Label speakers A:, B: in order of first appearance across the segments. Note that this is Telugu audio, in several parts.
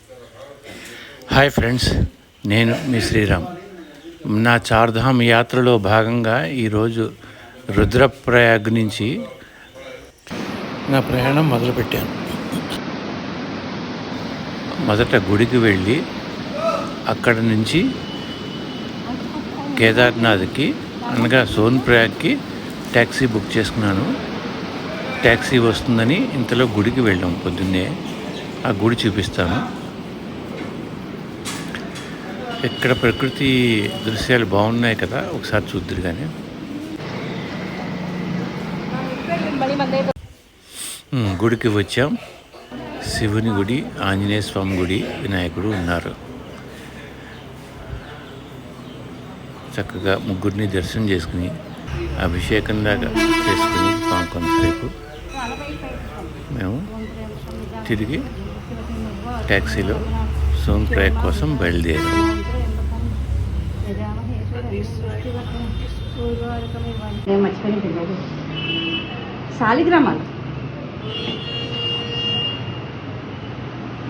A: హాయ్ ఫ్రెండ్స్, నేను మీ శ్రీరామ్. నా చార్ధామ్ యాత్రలో భాగంగా ఈరోజు రుద్రప్రయాగ్ నుంచి నా ప్రయాణం మొదలుపెట్టాను. మొదట గుడికి వెళ్ళి అక్కడ నుంచి కేదార్నాథ్కి అనగా సోన్ప్రయాగ్కి ట్యాక్సీ బుక్ చేసుకున్నాను. ట్యాక్సీ వస్తుందని ఇంతలో గుడికి వెళ్ళాం. పొద్దున్నే ఆ గుడి చూపిస్తాను. ఇక్కడ ప్రకృతి దృశ్యాలు బాగున్నాయి కదా, ఒకసారి చూద్దరు. కానీ గుడికి వచ్చాం. శివుని గుడి, ఆంజనేయ స్వామి గుడి, వినాయకుడు ఉన్నారు. చక్కగా ముగ్గురిని దర్శనం చేసుకుని అభిషేకం దాకా చేసుకుని కొంతసేపు మేము తిరిగి ట్యాక్సీలో సోన్ప్రయాగ్ కోసం బయలుదేరాం.
B: సాలిగ్రామాలు.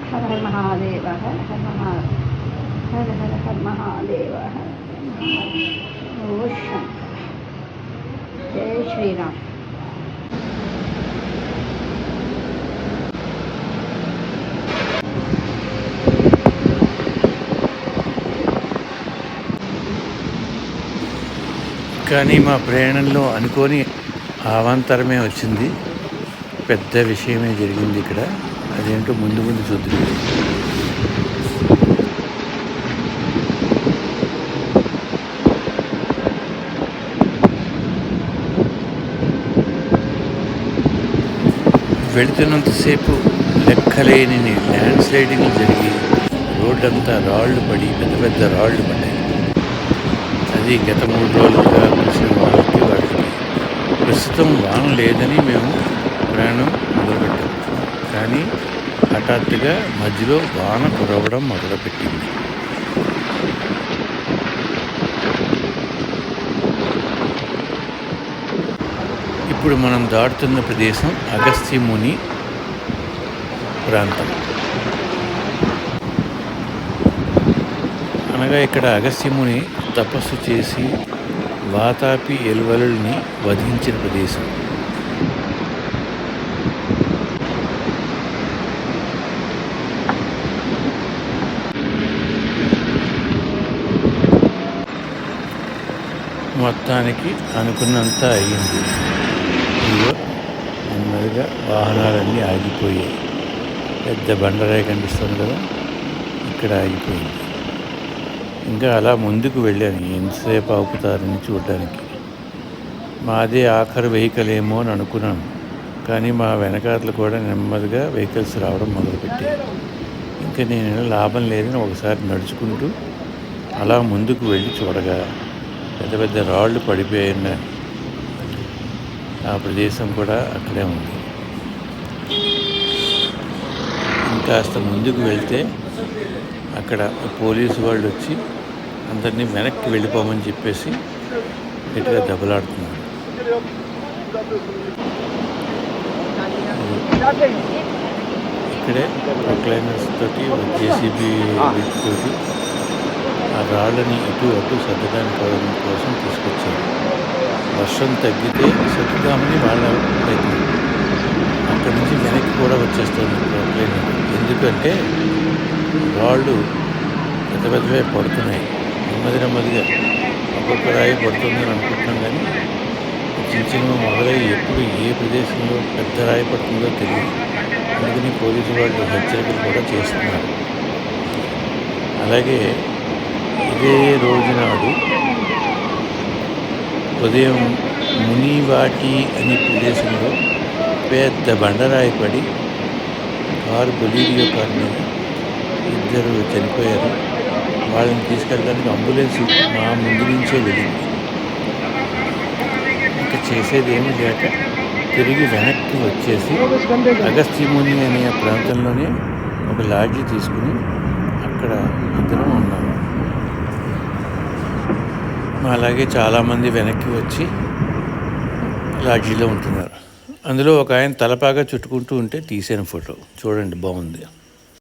B: హర హర మహాదేవ, హర హర హర హర హర మహాదేవ, హర ఓషం. జై శ్రీరామ్.
A: కానీ మా ప్రయాణంలో అనుకోని అవాంతరమే వచ్చింది. పెద్ద విషయమే జరిగింది ఇక్కడ. అదేంటో ముందు ముందు చూద్దాం. వెళుతున్నంతసేపు లెక్కలేని ల్యాండ్ స్లైడింగ్ జరిగి రోడ్డంతా రాళ్ళు పడి పెద్ద పెద్ద రాళ్ళు పడ్డాయి. అది గత 3 రోజులుగా కురిసిన వాటికి ప్రస్తుతం వాన లేదని మేము ప్రయాణం మొదలుపెట్టాం. కానీ హఠాత్తుగా మధ్యలో వాన కురవడం మొదలుపెట్టింది. ఇప్పుడు మనం దాటుతున్న ప్రదేశం అగస్త్యముని ప్రాంతం. అనగా ఇక్కడ అగస్త్యముని తపస్సు చేసి వాతాపి ఎలువలుని వధించిన ప్రదేశం. మొత్తానికి అనుకున్నంత అయ్యింది. ఇదిగో నెమ్మదిగా వాహనాలన్నీ ఆగిపోయాయి. పెద్ద బండరాయి కనిపిస్తుంది కదా, ఇక్కడ ఆగిపోయింది. ఇంకా అలా ముందుకు వెళ్ళాను. ఎంతసేపు ఆపుతారని చూడడానికి. మాదే ఆఖరి వెహికల్ ఏమో అని అనుకున్నాను. కానీ మా వెనకాతలు కూడా నెమ్మదిగా వెహికల్స్ రావడం మొదలుపెట్టాయి. ఇంకా నేను లాభం లేదని ఒకసారి నడుచుకుంటూ అలా ముందుకు వెళ్ళి చూడగా పెద్ద పెద్ద రాళ్ళు పడిపోయిన ఆ ప్రదేశం కూడా అక్కడే ఉంది. ఇంకాస్త ముందుకు వెళ్తే అక్కడ పోలీసు వాళ్ళు వచ్చి అందరినీ వెనక్కి వెళ్ళిపోమని చెప్పేసి గట్టిగా దెబ్బలాడుతున్నారు. ఇక్కడే ప్రొక్లైనర్స్ తోటి, జేసీబీ తోటి ఆ రాళ్ళని ఇటు అటు సర్దడానికి కోసం తీసుకొచ్చారు. వర్షం తగ్గితే సర్దుదామని వాళ్ళ ప్రయత్నం. అక్కడి నుంచి వెనక్కి కూడా వచ్చేస్తుంది ప్రొక్లైనర్. ఎందుకంటే రాళ్ళు పెద్ద పెద్దవే పడుతున్నాయి. నెమ్మదిగా ఒక్కొక్క రాయి పడుతుందని అనుకుంటున్నాం. కానీ చిన్న మొదలై ఎప్పుడు ఏ ప్రదేశంలో పెద్ద రాయి పడుతుందో తెలియదు. అందుకని పోలీసు వాళ్ళు హెచ్చరికలు కూడా చేస్తున్నారు. అలాగే ఇదే రోజు నాడు ఉదయం మునివాటి అనే ప్రదేశంలో పెద్ద బండరాయి పడి బొలీవియా కారు మీద 2 చనిపోయారు. వాళ్ళని తీసుకెళ్ళడానికి అంబులెన్స్ మా ముందు నుంచే వెళ్ళింది. ఇంకా చేసేది ఏమీ లేక తిరిగి వెనక్కి వచ్చేసి అగస్త్యముని అనే ప్రాంతంలోనే ఒక లాడ్జి తీసుకుని అక్కడ ఇద్దరం ఉన్నాము. అలాగే చాలామంది వెనక్కి వచ్చి లాడ్జీలో ఉంటున్నారు. అందులో ఒక ఆయన తలపాగా చుట్టుకుంటూ ఉంటే తీసిన ఫోటో చూడండి, బాగుంది.